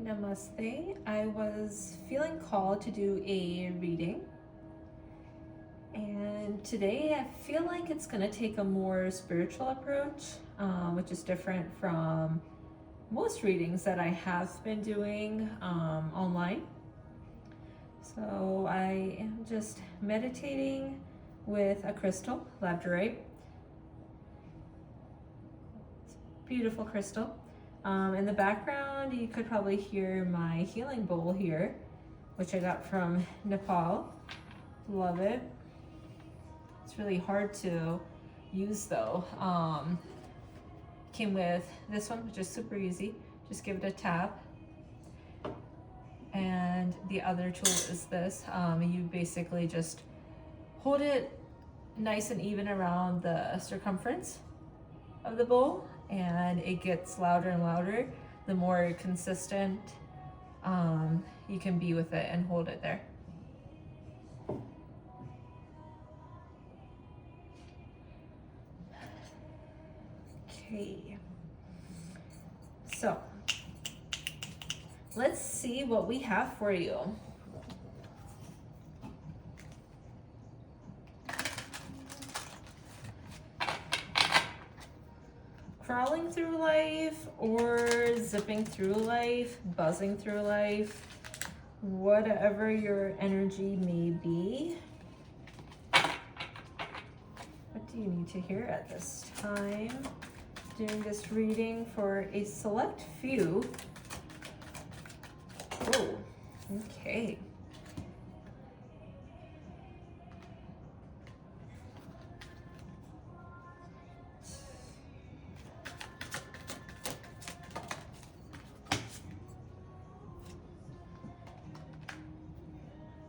Namaste. I was feeling called to do a reading, and today I feel like it's going to take a more spiritual approach, which is different from most readings that I have been doing online. So I am just meditating with a crystal, labradorite. Beautiful crystal. In the background, you could probably hear my healing bowl here, which I got from Nepal. Love it. It's really hard to use though. Came with this one, which is super easy. Just give it a tap. And the other tool is this. You basically just hold it nice and even around the circumference of the bowl, and it gets louder and louder the more consistent you can be with it and hold it there. Okay, so let's see what we have for you. Crawling through life or zipping through life, buzzing through life, whatever your energy may be. What do you need to hear at this time? Doing this reading for a select few. Oh, okay.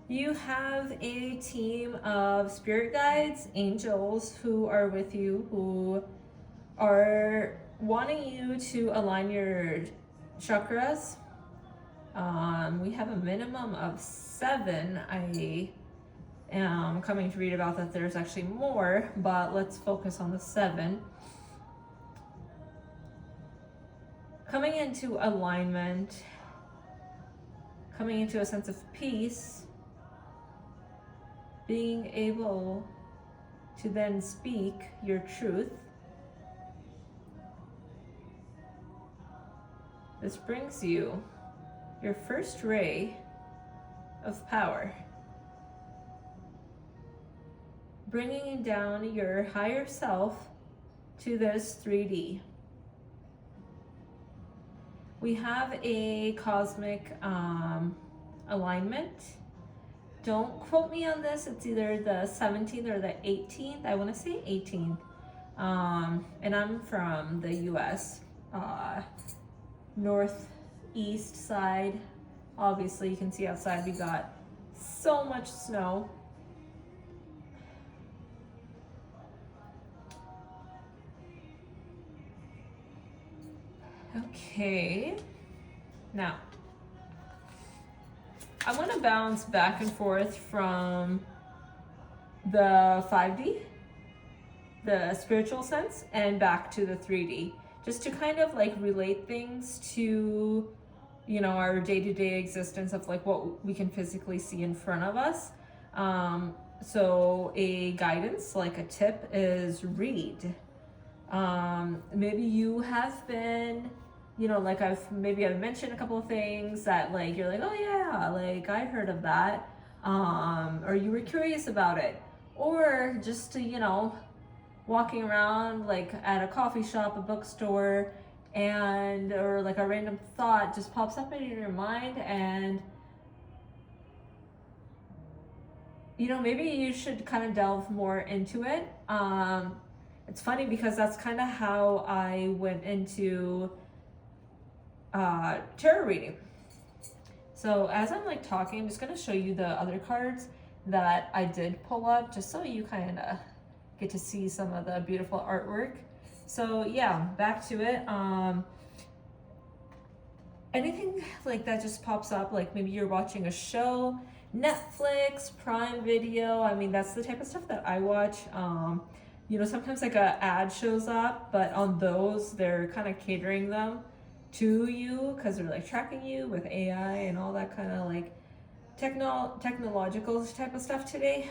You have a team of spirit guides, angels who are with you, who are wanting you to align your chakras. We have a minimum of 7. I am coming to read about that there's actually more, but let's focus on the 7. Coming into alignment, coming into a sense of peace, being able to then speak your truth. This brings you your first ray of power, bringing down your higher self to this 3D. We have a cosmic alignment. Don't quote me on this. It's either the 17th or the 18th. I want to say 18th. And I'm from the US, northeast side. Obviously, you can see outside we got so much snow. Okay. Now, I want to bounce back and forth from the 5D, the spiritual sense, and back to the 3D, just to kind of like relate things to, you know, our day-to-day existence of like what we can physically see in front of us. So a guidance, like a tip, is read. Maybe you have been, you know, like I've mentioned a couple of things that like you're like, oh yeah, like I heard of that, or you were curious about it, or just to, you know, walking around like at a coffee shop, a bookstore, and or like a random thought just pops up in your mind, and you know, maybe you should kind of delve more into it. It's funny because that's kind of how I went into tarot reading. So as I'm like talking, I'm just going to show you the other cards that I did pull up, just so you kind of get to see some of the beautiful artwork. So yeah, back to it. Anything like that just pops up, like maybe you're watching a show, Netflix, Prime Video. I mean, that's the type of stuff that I watch. You know, sometimes like a ad shows up, but on those, they're kind of catering them to you because they're like tracking you with AI and all that kind of like technological type of stuff today.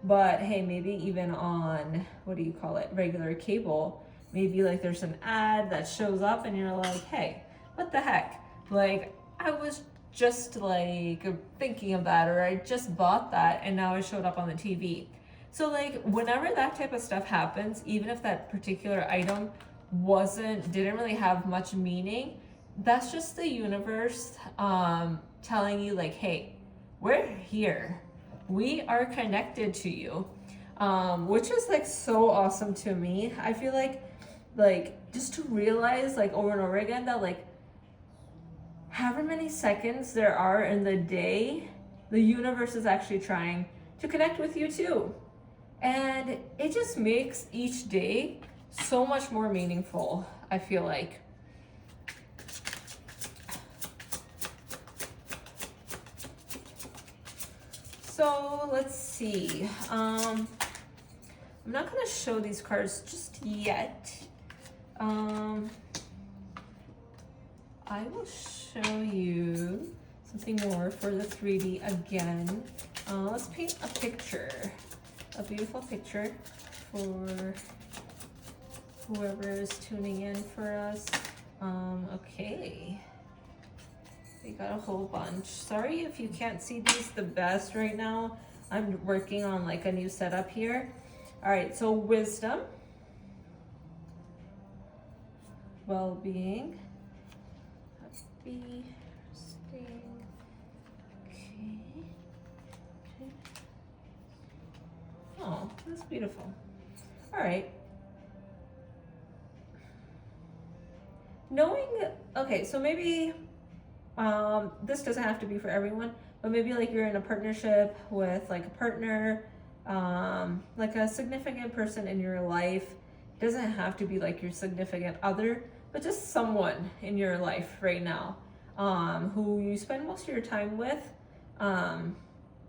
But hey, maybe even on, what do you call it, regular cable, maybe like there's an ad that shows up and you're like, hey, what the heck? Like, I was just like thinking of that, or I just bought that and now it showed up on the TV. So like whenever that type of stuff happens, even if that particular item didn't really have much meaning, that's just the universe telling you like, hey, we're here, we are connected to you, which is like so awesome to me. I feel like just to realize like over and over again that like however many seconds there are in the day, the universe is actually trying to connect with you too. And it just makes each day so much more meaningful, I feel like. So let's see. I'm not gonna show these cards just yet. I will show you something more for the 3D again. Let's paint a picture, a beautiful picture for whoever is tuning in for us. Okay. We got a whole bunch. Sorry if you can't see these the best right now. I'm working on like a new setup here. All right, so wisdom, well-being, happy, staying, okay. Oh, that's beautiful. All right. Knowing, okay, so maybe this doesn't have to be for everyone, but maybe like you're in a partnership with like a partner, like a significant person in your life. It doesn't have to be like your significant other, but just someone in your life right now, who you spend most of your time with.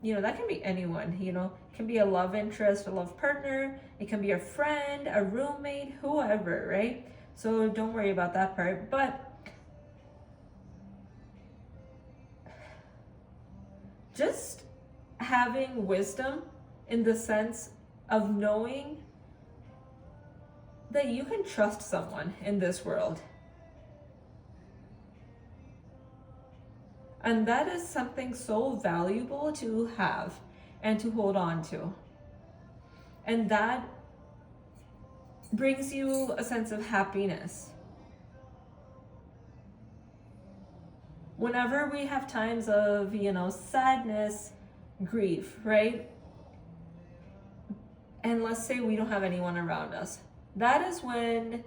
You know, that can be anyone, you know, it can be a love interest, a love partner, it can be a friend, a roommate, whoever, right? So don't worry about that part, but just having wisdom in the sense of knowing that you can trust someone in this world. And that is something so valuable to have and to hold on to. And that brings you a sense of happiness. Whenever we have times of, you know, sadness, grief, right? And let's say we don't have anyone around us. That is when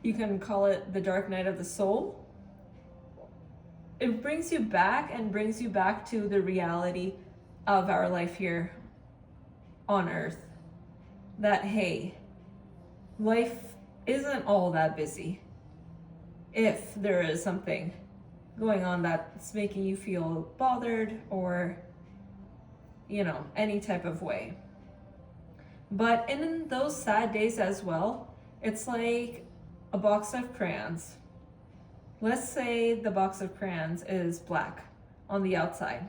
you can call it the dark night of the soul. It brings you back and brings you back to the reality of our life here on earth. That, hey, life isn't all that busy. If there is something going on that's making you feel bothered or, you know, any type of way. But in those sad days as well, it's like a box of crayons. Let's say the box of crayons is black on the outside,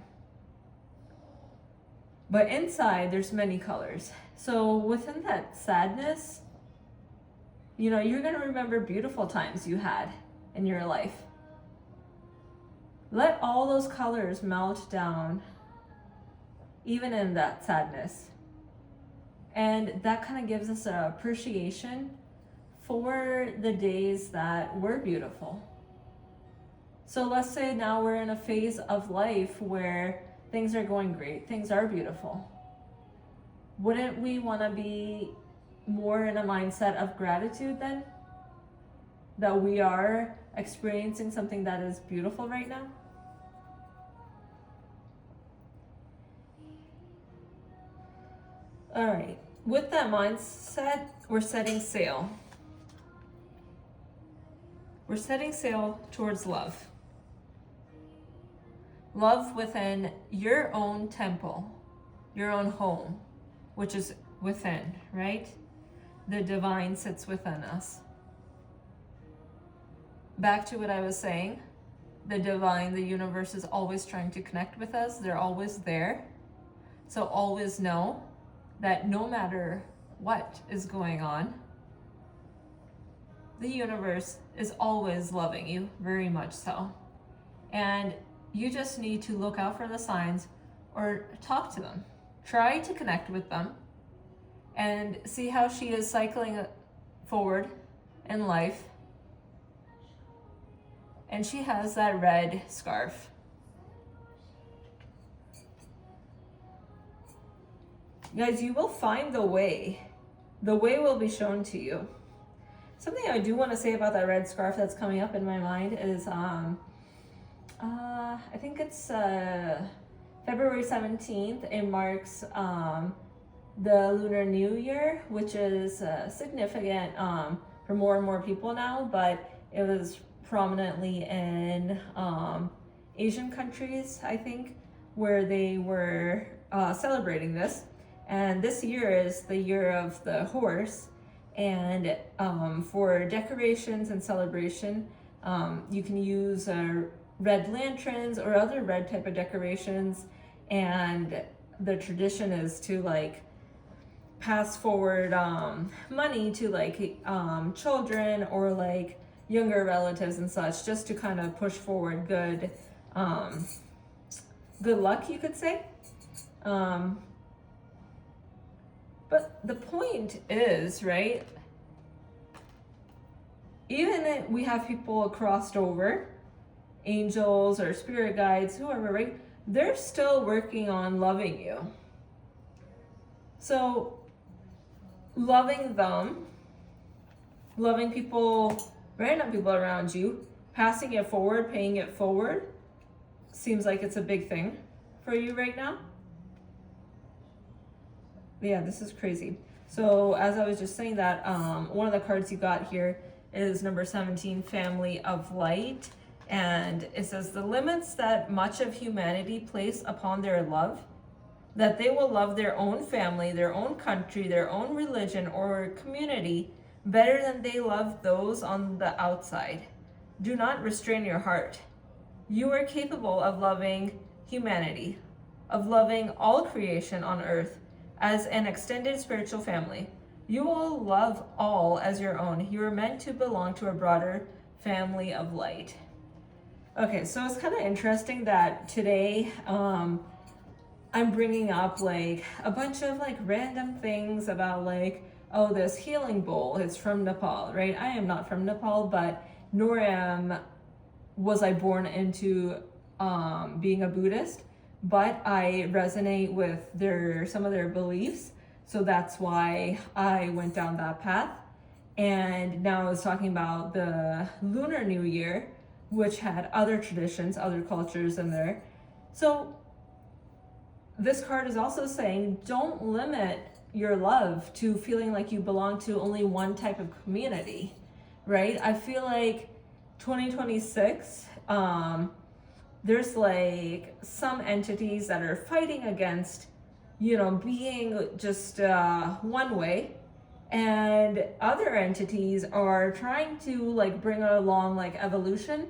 but inside there's many colors. So within that sadness, you know, you're gonna remember beautiful times you had in your life. Let all those colors melt down, even in that sadness. And that kind of gives us an appreciation for the days that were beautiful. So let's say now we're in a phase of life where things are going great, things are beautiful. Wouldn't we want to be more in a mindset of gratitude then? That we are experiencing something that is beautiful right now? All right, with that mindset, we're setting sail. We're setting sail towards love. Love within your own temple, your own home, which is within, right? The divine sits within us. back to what I was saying, the divine, the universe is always trying to connect with us. They're always there. So always know that no matter what is going on, the universe is always loving you, very much so. And you just need to look out for the signs or talk to them. Try to connect with them and see how she is cycling forward in life. And she has that red scarf. Guys, you will find the way. The way will be shown to you. Something I do want to say about that red scarf that's coming up in my mind is, I think it's February 17th. It marks the Lunar New Year, which is significant for more and more people now, but it was prominently in Asian countries, I think, where they were celebrating this. And this year is the year of the horse. And for decorations and celebration, you can use red lanterns or other red type of decorations. And the tradition is to like pass forward money to like children or like younger relatives and such, just to kind of push forward good luck, you could say. But the point is, right, even if we have people crossed over, angels or spirit guides, whoever, right, they're still working on loving you. So loving them, loving people, random people around you, passing it forward, paying it forward, seems like it's a big thing for you right now. Yeah, this is crazy. So as I was just saying that, one of the cards you got here is number 17, Family of Light. And it says, the limits that much of humanity place upon their love, that they will love their own family, their own country, their own religion or community better than they love those on the outside. Do not restrain your heart. You are capable of loving humanity, of loving all creation on earth as an extended spiritual family. You will love all as your own. You are meant to belong to a broader family of light. Okay, so it's kind of interesting that today I'm bringing up like a bunch of like random things about like, oh, this healing bowl is from Nepal, right? I am not from Nepal, but nor was I born into being a Buddhist, but I resonate with some of their beliefs. So that's why I went down that path. And now I was talking about the Lunar New Year, which had other traditions, other cultures in there. So this card is also saying, don't limit your love to feeling like you belong to only one type of community, right? I feel like 2026, there's like some entities that are fighting against, being just one way, and other entities are trying to like bring along like evolution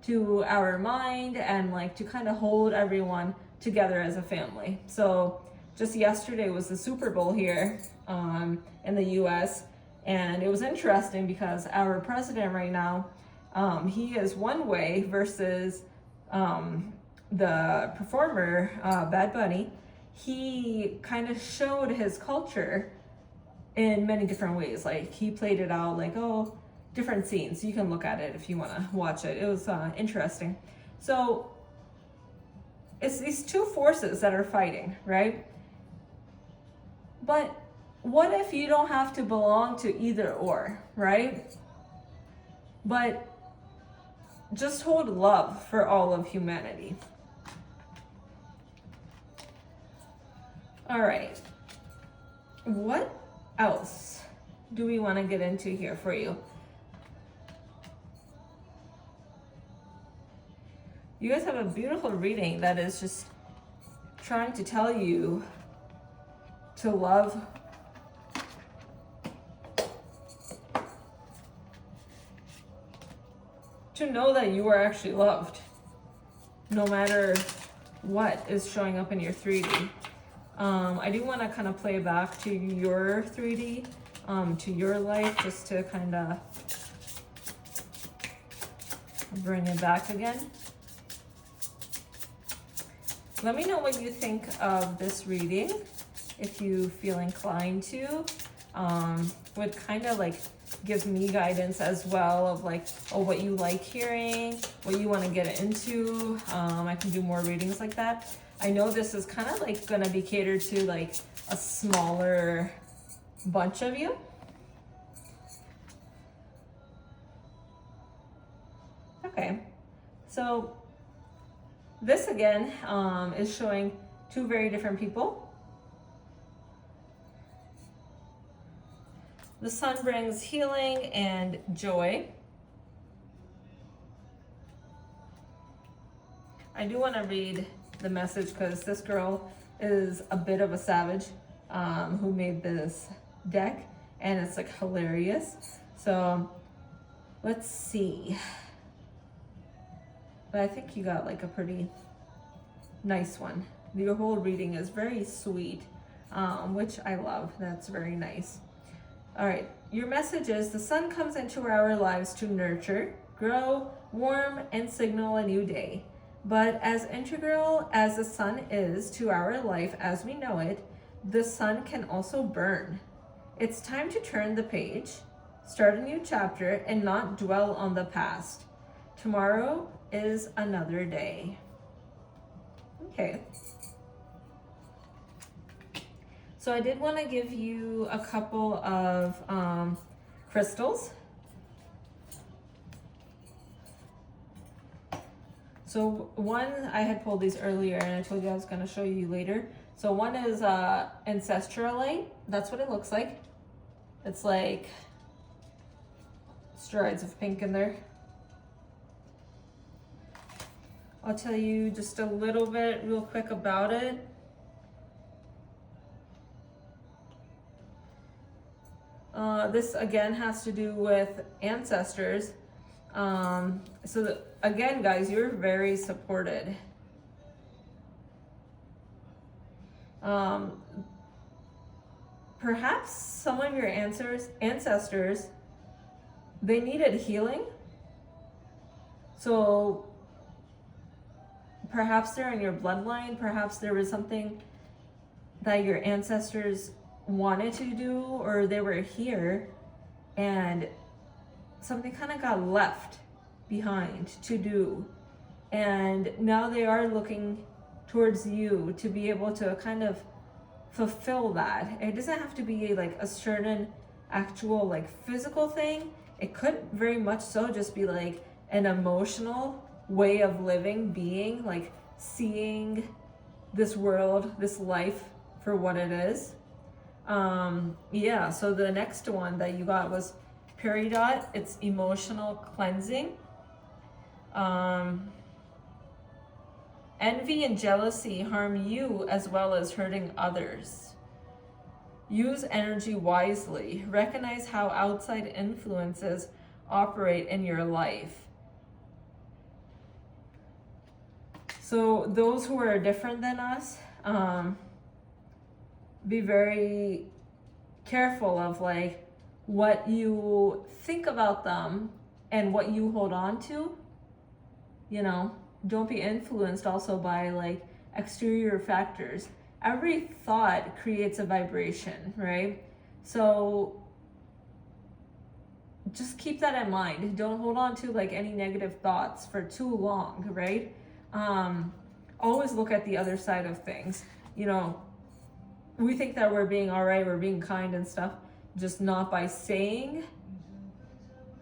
to our mind and like to kind of hold everyone together as a family. So just yesterday was the Super Bowl here in the US, and it was interesting because our president right now, he is one way versus the performer, Bad Bunny. He kind of showed his culture in many different ways. Like he played it out like, different scenes. You can look at it if you want to watch it. It was interesting. So it's these two forces that are fighting, right? But what if you don't have to belong to either or, right? But just hold love for all of humanity. All right. What else do we want to get into here for you? You guys have a beautiful reading that is just trying to tell you to love to know that you are actually loved, no matter what is showing up in your 3D. I do want to kind of play back to your 3D, to your life, just to kind of bring it back again. Let me know what you think of this reading, if you feel inclined to. Would kind of like give me guidance as well of like, oh, what you like hearing, what you want to get into. I can do more readings like that. I know this is kind of like going to be catered to like a smaller bunch of you. Okay, so this again is showing two very different people. The sun brings healing and joy. I do want to read the message because this girl is a bit of a savage who made this deck, and it's like hilarious. So let's see. But I think you got like a pretty nice one. Your whole reading is very sweet, which I love. That's very nice. All right, your message is: the sun comes into our lives to nurture, grow, warm, and signal a new day. But as integral as the sun is to our life as we know it, the sun can also burn. It's time to turn the page, start a new chapter, and not dwell on the past. Tomorrow is another day. Okay. So I did want to give you a couple of crystals. So one, I had pulled these earlier and I told you I was going to show you later. So one is Ancestralite. That's what it looks like. It's like strides of pink in there. I'll tell you just a little bit real quick about it. This again has to do with ancestors. Again, guys, you're very supported. Perhaps some of your ancestors, they needed healing. So perhaps they're in your bloodline. Perhaps there was something that your ancestors wanted to do, or they were here and something kind of got left behind to do, and now they are looking towards you to be able to kind of fulfill that. It doesn't have to be like a certain actual like physical thing. It could very much so just be like an emotional way of living, being like seeing this world, this life for what it is. Yeah, so the next one that you got was Peridot. It's emotional cleansing. Envy and jealousy harm you as well as hurting others. Use energy wisely. Recognize how outside influences operate in your life. So those who are different than us, be very careful of like what you think about them and what you hold on to. You know, don't be influenced also by like exterior factors. Every thought creates a vibration, right? So just keep that in mind. Don't hold on to like any negative thoughts for too long, right? Always look at the other side of things. You know, we think that we're being all right, we're being kind and stuff, just not by saying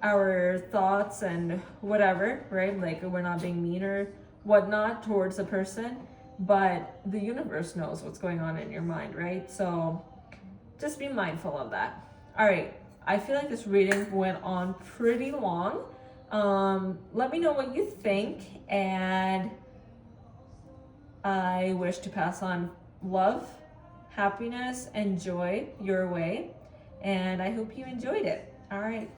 our thoughts and whatever, right? Like we're not being mean or whatnot towards a person, but the universe knows what's going on in your mind, right? So just be mindful of that. All right, I feel like this reading went on pretty long. Let me know what you think, and I wish to pass on love, happiness, and joy your way, and I hope you enjoyed it. All right.